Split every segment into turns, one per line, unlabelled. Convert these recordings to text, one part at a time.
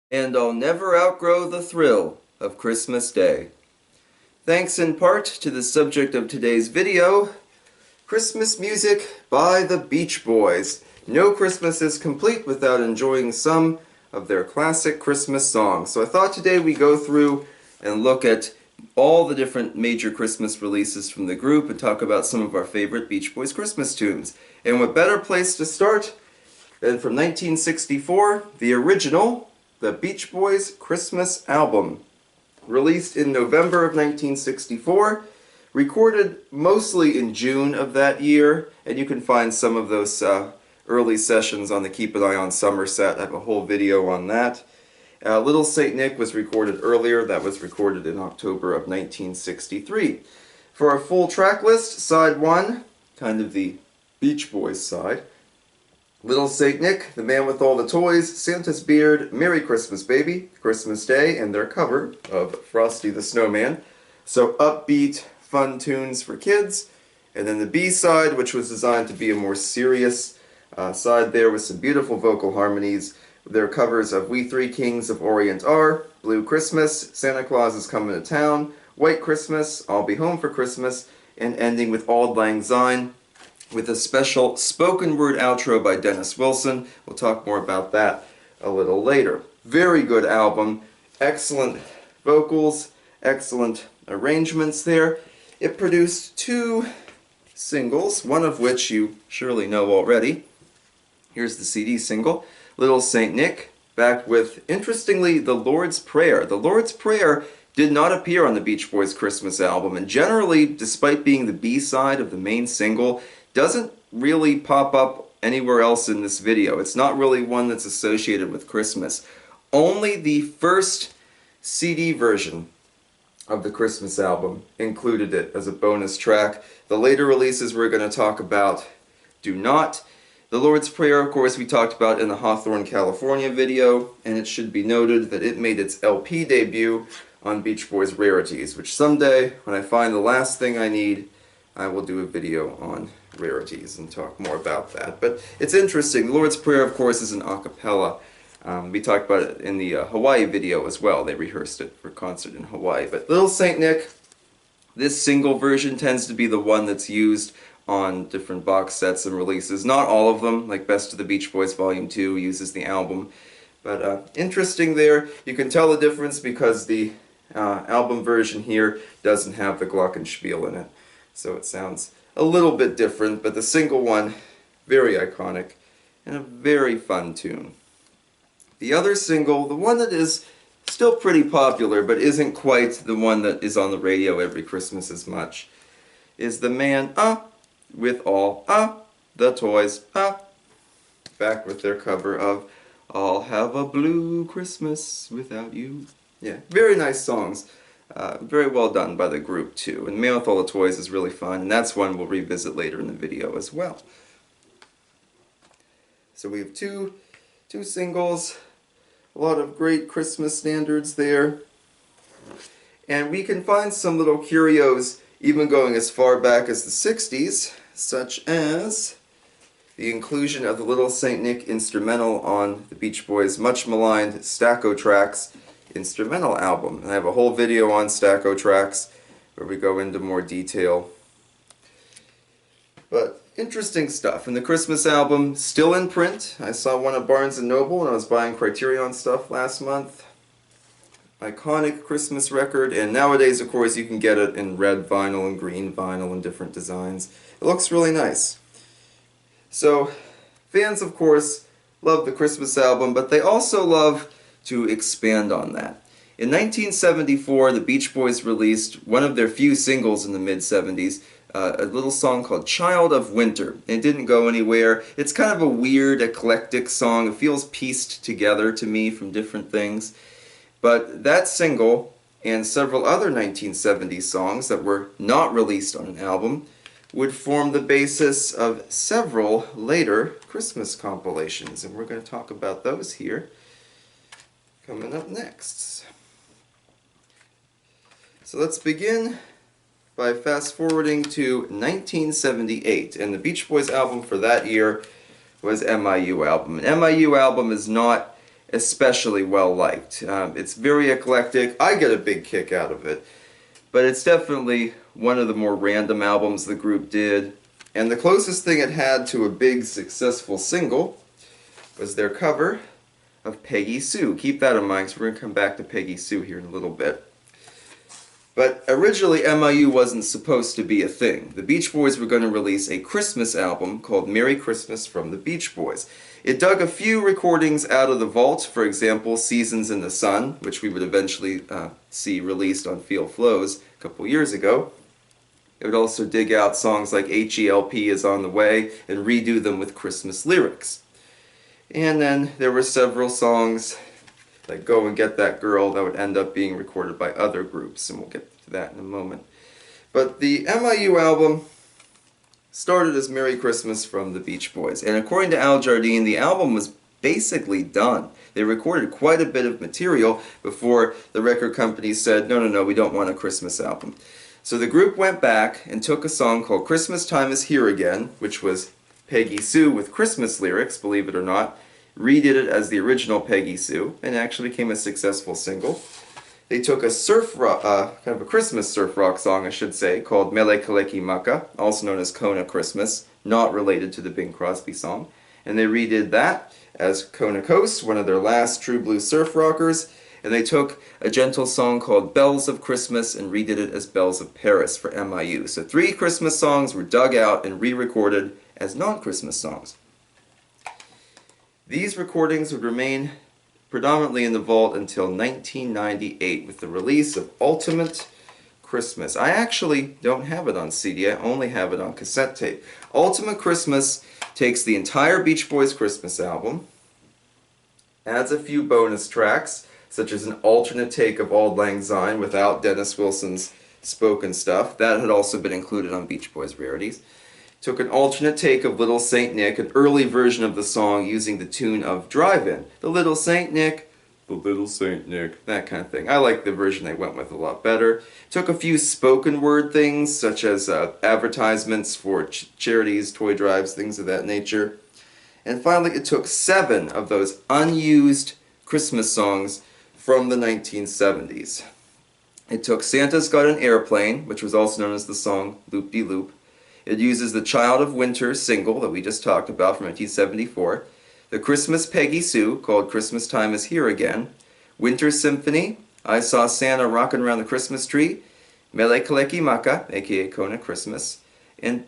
And I'll never outgrow the thrill of Christmas Day. Thanks in part to the subject of today's video, Christmas music by the Beach Boys. No Christmas is complete without enjoying some of their classic Christmas songs. So I thought today we go through and look at all the different major Christmas releases from the group and talk about some of our favorite Beach Boys Christmas tunes. And what better place to start than from 1964, the original, the Beach Boys Christmas album, released in November of 1964, recorded mostly in June of that year, and you can find some of those early sessions on the Keep an Eye on Somerset. I have a whole video on that. Little Saint Nick was recorded earlier. That was recorded in October of 1963. For our full track list, side 1, kind of the Beach Boys side, Little Saint Nick, The Man with All the Toys, Santa's Beard, Merry Christmas Baby, Christmas Day, and their cover of Frosty the Snowman. So upbeat, fun tunes for kids. And then the B-side, which was designed to be a more serious side there with some beautiful vocal harmonies. Their covers of We Three Kings of Orient Are, Blue Christmas, Santa Claus is Coming to Town, White Christmas, I'll Be Home for Christmas, and ending with Auld Lang Syne, with a special spoken word outro by Dennis Wilson. We'll talk more about that a little later. Very good album, excellent vocals, excellent arrangements there. It produced 2 singles, one of which you surely know already. Here's the CD single, Little Saint Nick, backed with, interestingly, The Lord's Prayer. The Lord's Prayer did not appear on the Beach Boys Christmas album, and generally, despite being the B-side of the main single, doesn't really pop up anywhere else in this video. It's not really one that's associated with Christmas. Only the first CD version of the Christmas album included it as a bonus track. The later releases we're going to talk about do not. The Lord's Prayer, of course, we talked about in the Hawthorne, California video, and it should be noted that it made its LP debut on Beach Boys Rarities, which someday, when I find the last thing I need, I will do a video on rarities and talk more about that. But it's interesting. The Lord's Prayer, of course, is an a cappella. We talked about it in the Hawaii video as well. They rehearsed it for concert in Hawaii. But Little Saint Nick, this single version tends to be the one that's used on different box sets and releases. Not all of them, like Best of the Beach Boys Volume 2 uses the album. But interesting there. You can tell the difference because the album version here doesn't have the glockenspiel in it. So it sounds a little bit different, but the single one, very iconic and a very fun tune. The other single, the one that is still pretty popular but isn't quite the one that is on the radio every Christmas as much, is The Man with All the Toys, back with their cover of I'll Have a Blue Christmas Without You. Yeah, very nice songs. Very well done by the group too. And Man with All the Toys is really fun, and that's one we'll revisit later in the video as well. So we have two singles, a lot of great Christmas standards there. And we can find some little curios even going as far back as the 60s, such as the inclusion of the Little Saint Nick instrumental on the Beach Boys' much maligned Stacco Tracks instrumental album. And I have a whole video on Stacco Tracks where we go into more detail. But interesting stuff. And the Christmas album, still in print. I saw one at Barnes & Noble when I was buying Criterion stuff last month. Iconic Christmas record, and nowadays, of course, you can get it in red vinyl and green vinyl and different designs. It looks really nice. So, fans, of course, love the Christmas album, but they also love to expand on that. In 1974, the Beach Boys released one of their few singles in the mid-70s, a little song called Child of Winter. It didn't go anywhere. It's kind of a weird, eclectic song. It feels pieced together to me from different things. But that single, and several other 1970s songs that were not released on an album, would form the basis of several later Christmas compilations. And we're going to talk about those here coming up next. So let's begin by fast-forwarding to 1978, and the Beach Boys album for that year was MIU album. An MIU album is not especially well liked. It's very eclectic. I get a big kick out of it. But it's definitely one of the more random albums the group did. And the closest thing it had to a big successful single was their cover of Peggy Sue. Keep that in mind, because we're going to come back to Peggy Sue here in a little bit. But originally MIU wasn't supposed to be a thing. The Beach Boys were going to release a Christmas album called Merry Christmas from the Beach Boys. It dug a few recordings out of the vault, for example, Seasons in the Sun, which we would eventually see released on Feel Flows a couple years ago. It would also dig out songs like HELP is on the Way and redo them with Christmas lyrics. And then there were several songs like Go and Get That Girl that would end up being recorded by other groups, and we'll get to that in a moment. But the MIU album started as Merry Christmas from the Beach Boys, and according to Al Jardine, the album was basically done. They recorded quite a bit of material before the record company said, no, we don't want a Christmas album. So the group went back and took a song called Christmas Time Is Here Again, which was Peggy Sue with Christmas lyrics, believe it or not, redid it as the original Peggy Sue, and actually became a successful single. They took a surf rock, kind of a Christmas surf rock song, I should say, called Mele Kaleki Maka, also known as Kona Christmas, not related to the Bing Crosby song, and they redid that as Kona Coast, one of their last true blue surf rockers, and they took a gentle song called Bells of Christmas and redid it as Bells of Paris for MIU. So 3 Christmas songs were dug out and re-recorded as non-Christmas songs. These recordings would remain predominantly in the vault until 1998 with the release of Ultimate Christmas. I actually don't have it on CD, I only have it on cassette tape. Ultimate Christmas takes the entire Beach Boys Christmas album, adds a few bonus tracks, such as an alternate take of Auld Lang Syne without Dennis Wilson's spoken stuff. That had also been included on Beach Boys Rarities. Took an alternate take of Little Saint Nick, an early version of the song using the tune of Drive-In. The Little Saint Nick, the Little Saint Nick, that kind of thing. I like the version they went with a lot better. Took a few spoken word things, such as advertisements for charities, toy drives, things of that nature. And finally, it took 7 of those unused Christmas songs from the 1970s. It took Santa's Got an Airplane, which was also known as the song Loop-de-Loop. It uses the Child of Winter single that we just talked about from 1974, the Christmas Peggy Sue called Christmas Time Is Here Again, Winter Symphony, I Saw Santa Rockin' Around the Christmas Tree, Mele Kaleki Maka, aka Kona Christmas, and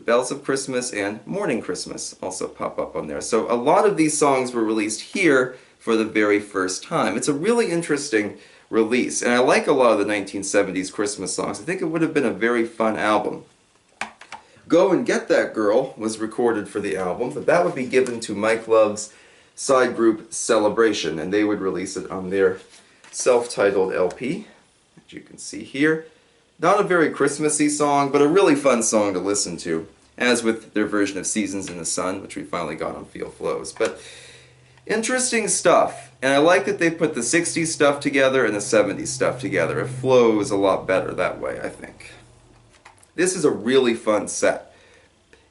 Bells of Christmas and Morning Christmas also pop up on there. So a lot of these songs were released here for the very first time. It's a really interesting release, and I like a lot of the 1970s Christmas songs. I think it would have been a very fun album. Go and Get That Girl was recorded for the album, but that would be given to Mike Love's side group Celebration, and they would release it on their self-titled LP, as you can see here. Not a very Christmassy song, but a really fun song to listen to, as with their version of Seasons in the Sun, which we finally got on Feel Flows. But interesting stuff, and I like that they put the 60s stuff together and the 70s stuff together. It flows a lot better that way, I think. This is a really fun set,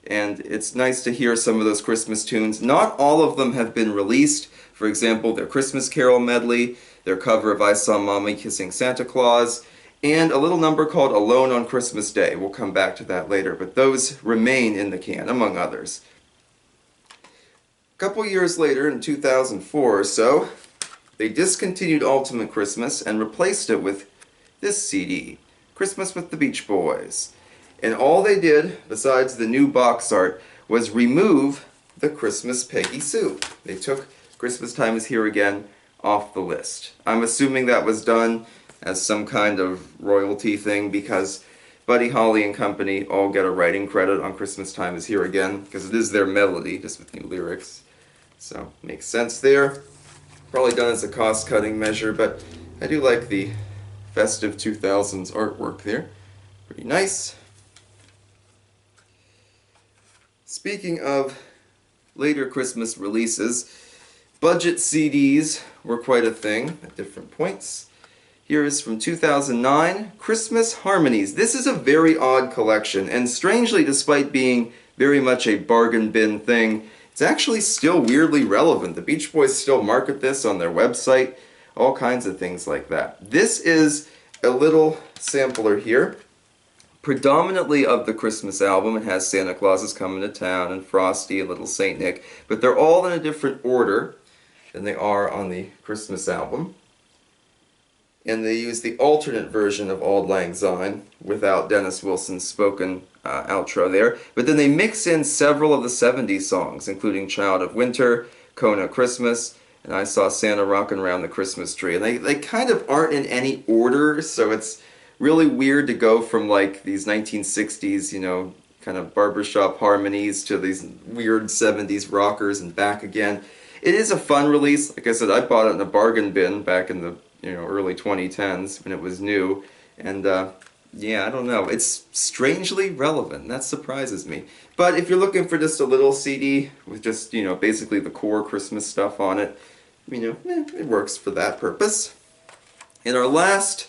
and it's nice to hear some of those Christmas tunes. Not all of them have been released. For example, their Christmas Carol medley, their cover of I Saw Mommy Kissing Santa Claus, and a little number called Alone on Christmas Day. We'll come back to that later, but those remain in the can, among others. A couple years later, in 2004 or so, they discontinued Ultimate Christmas and replaced it with this CD, Christmas with the Beach Boys. And all they did, besides the new box art, was remove the Christmas Peggy Sue. They took Christmas Time Is Here Again off the list. I'm assuming that was done as some kind of royalty thing because Buddy Holly and company all get a writing credit on Christmas Time Is Here Again because it is their melody, just with new lyrics. So, makes sense there. Probably done as a cost-cutting measure, but I do like the festive 2000s artwork there. Pretty nice. Speaking of later Christmas releases, budget CDs were quite a thing at different points. Here is from 2009, Christmas Harmonies. This is a very odd collection, and strangely, despite being very much a bargain bin thing, it's actually still weirdly relevant. The Beach Boys still market this on their website, all kinds of things like that. This is a little sampler here, predominantly of the Christmas album. It has Santa Claus is Coming to Town and Frosty and Little Saint Nick, but they're all in a different order than they are on the Christmas album. And they use the alternate version of Auld Lang Syne without Dennis Wilson's spoken outro there. But then they mix in several of the 70s songs, including Child of Winter, Kona Christmas, and I Saw Santa Rockin' Around the Christmas Tree. And they kind of aren't in any order, so it's really weird to go from like these 1960s, you know, kind of barbershop harmonies to these weird 70s rockers and back again. It is a fun release. Like I said, I bought it in a bargain bin back in the early 2010s when it was new, and yeah, I don't know. It's strangely relevant. That surprises me. But if you're looking for just a little CD with just basically the core Christmas stuff on it, it works for that purpose. And our last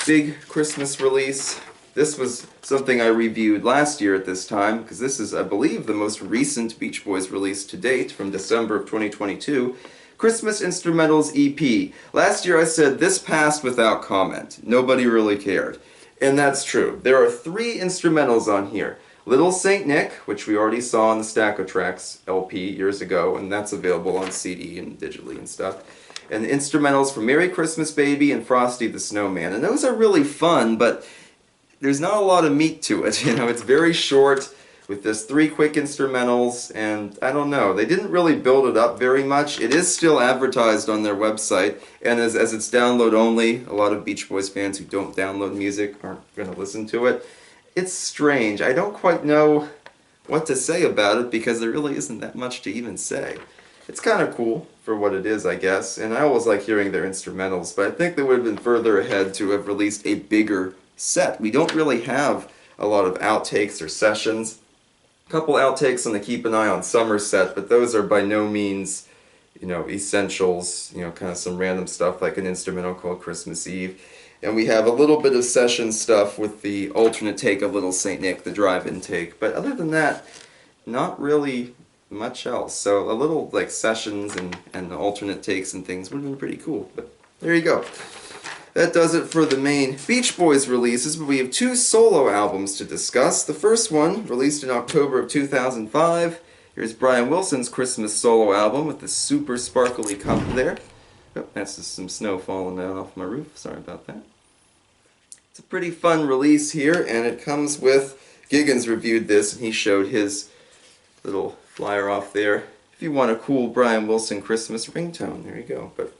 big Christmas release, this was something I reviewed last year at this time, because this is, I believe, the most recent Beach Boys release to date from December of 2022. Christmas Instrumentals EP. Last year I said this passed without comment. Nobody really cared. And that's true. There are 3 instrumentals on here. Little Saint Nick, which we already saw on the Stack of Tracks LP years ago, and that's available on CD and digitally and stuff. And the instrumentals for Merry Christmas Baby and Frosty the Snowman. And those are really fun, but there's not a lot of meat to it. It's very short, with just 3 quick instrumentals, and I don't know, they didn't really build it up very much. It is still advertised on their website, and as it's download only, a lot of Beach Boys fans who don't download music aren't going to listen to it. It's strange. I don't quite know what to say about it, because there really isn't that much to even say. It's kind of cool for what it is, I guess, and I always like hearing their instrumentals, but I think they would have been further ahead to have released a bigger set. We don't really have a lot of outtakes or sessions. Couple outtakes on the Keep an Eye on Summer set, but those are by no means, essentials, kind of some random stuff like an instrumental called Christmas Eve. And we have a little bit of session stuff with the alternate take of Little Saint Nick, the drive-in take. But other than that, not really much else. So a little like sessions and alternate takes and things would have been pretty cool. But there you go. That does it for the main Beach Boys releases, but we have 2 solo albums to discuss. The first one, released in October of 2005. Here's Brian Wilson's Christmas solo album with the super sparkly cover there. Oh, that's just some snow falling down off my roof. Sorry about that. It's a pretty fun release here, and it comes with, Giggins reviewed this, and he showed his little flyer off there. If you want a cool Brian Wilson Christmas ringtone, there you go. But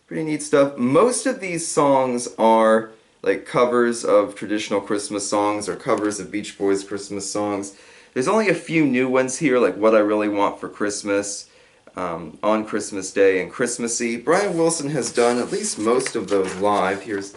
pretty neat stuff. Most of these songs are like covers of traditional Christmas songs or covers of Beach Boys Christmas songs. There's only a few new ones here, like What I Really Want for Christmas, On Christmas Day, and Christmassy. Brian Wilson has done at least most of those live. Here's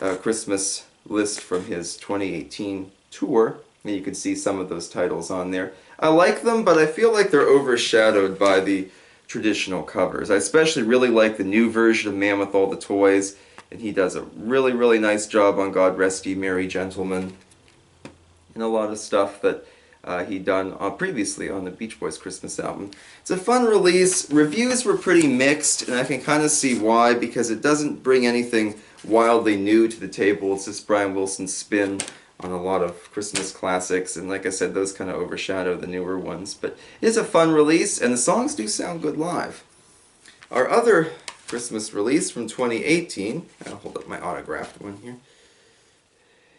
a Christmas list from his 2018 tour, and you can see some of those titles on there. I like them, but I feel like they're overshadowed by the traditional covers. I especially really like the new version of Man with All the Toys, and he does a really, really nice job on God Rest Ye Merry Gentlemen, and a lot of stuff that he'd done previously on the Beach Boys Christmas album. It's a fun release. Reviews were pretty mixed, and I can kind of see why, because it doesn't bring anything wildly new to the table. It's just Brian Wilson's spin on a lot of Christmas classics, and like I said, those kind of overshadow the newer ones. But it is a fun release, and the songs do sound good live. Our other Christmas release from 2018, I'll hold up my autographed one here,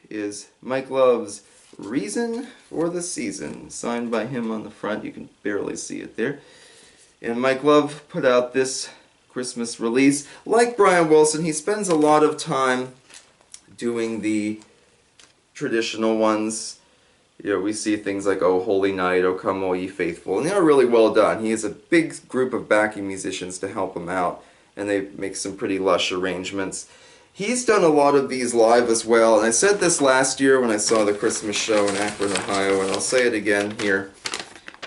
is Mike Love's Reason for the Season, signed by him on the front. You can barely see it there. And Mike Love put out this Christmas release. Like Brian Wilson, he spends a lot of time doing the traditional ones. We see things like Oh Holy Night, Oh Come All Ye Faithful, and they are really well done. He has a big group of backing musicians to help him out, and they make some pretty lush arrangements. He's done a lot of these live as well, and I said this last year when I saw the Christmas show in Akron, Ohio, and I'll say it again here.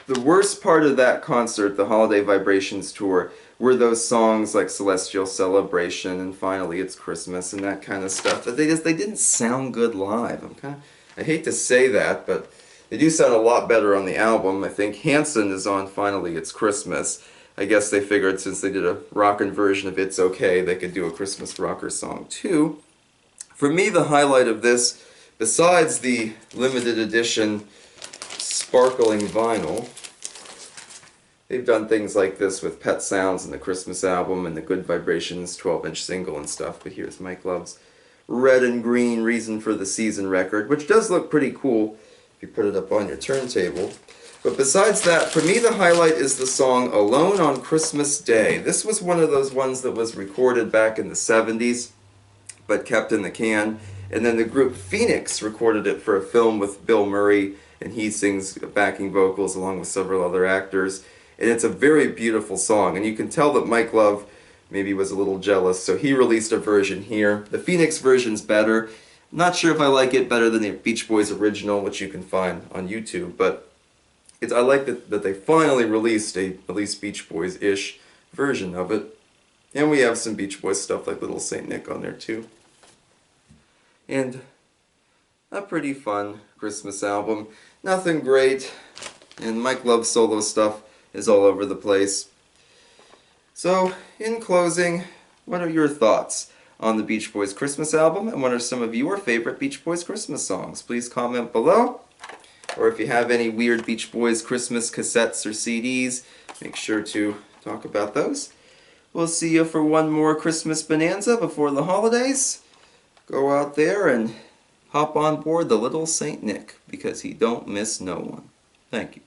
The worst part of that concert, the Holiday Vibrations tour, were those songs like Celestial Celebration and Finally It's Christmas and that kind of stuff. That they didn't sound good live. I hate to say that, but They do sound a lot better on the album. I think Hanson is on Finally It's Christmas. I guess they figured since they did a rockin' version of It's Okay, they could do a Christmas rocker song too. For me, the highlight of this, besides the limited edition sparkling vinyl, they've done things like this with Pet Sounds and the Christmas album and the Good Vibrations 12-inch single and stuff, but here's Mike Love's red and green Reason for the Season record, which does look pretty cool if you put it up on your turntable. But besides that, for me the highlight is the song Alone on Christmas Day. This was one of those ones that was recorded back in the 70s, but kept in the can. And then the group Phoenix recorded it for a film with Bill Murray, and he sings backing vocals along with several other actors. And it's a very beautiful song, and you can tell that Mike Love maybe was a little jealous, so he released a version here. The Phoenix version's better. I'm not sure if I like it better than the Beach Boys original, which you can find on YouTube, but I like that they finally released a at least Beach Boys-ish version of it. And we have some Beach Boys stuff like Little Saint Nick on there too. And a pretty fun Christmas album. Nothing great, and Mike Love's solo stuff is all over the place. So, in closing, what are your thoughts on the Beach Boys Christmas album, and what are some of your favorite Beach Boys Christmas songs? Please comment below. Or if you have any weird Beach Boys Christmas cassettes or CDs, make sure to talk about those. We'll see you for one more Christmas bonanza before the holidays. Go out there and hop on board the Little Saint Nick, because he don't miss no one. Thank you.